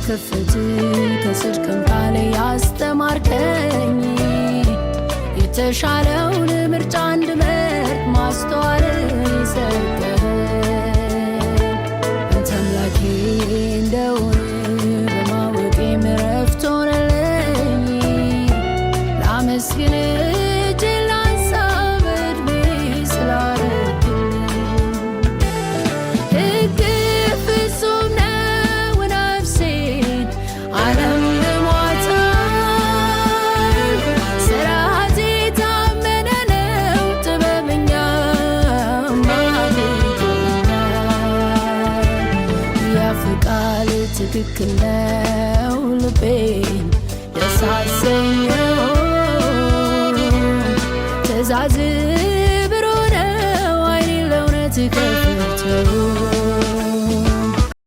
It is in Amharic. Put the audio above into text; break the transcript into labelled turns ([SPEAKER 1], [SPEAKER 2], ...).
[SPEAKER 1] ከክፍት ከጽድቅም ቃል ያስተማርከኝ የተሻለውን ምርጫ እንድመርጥ ማስተዋል ሰጠኸኝ። አንተ አምላኬ እንደሆነ በማወቄ ዕረፍት ሆነልኝ። ላመስግን እጄን ላንሳ በዕድሜ ስላረክልኝ። ሕግ ፍጹም ነው ነፍሴን አለምልሟታል። ሥርዓት የታመነ ነው ጥበበኛም አድርጎኛል። ያፍ ቃል ትክክል ነው ልቤን ደስ አሰኘው። ትእዛዝ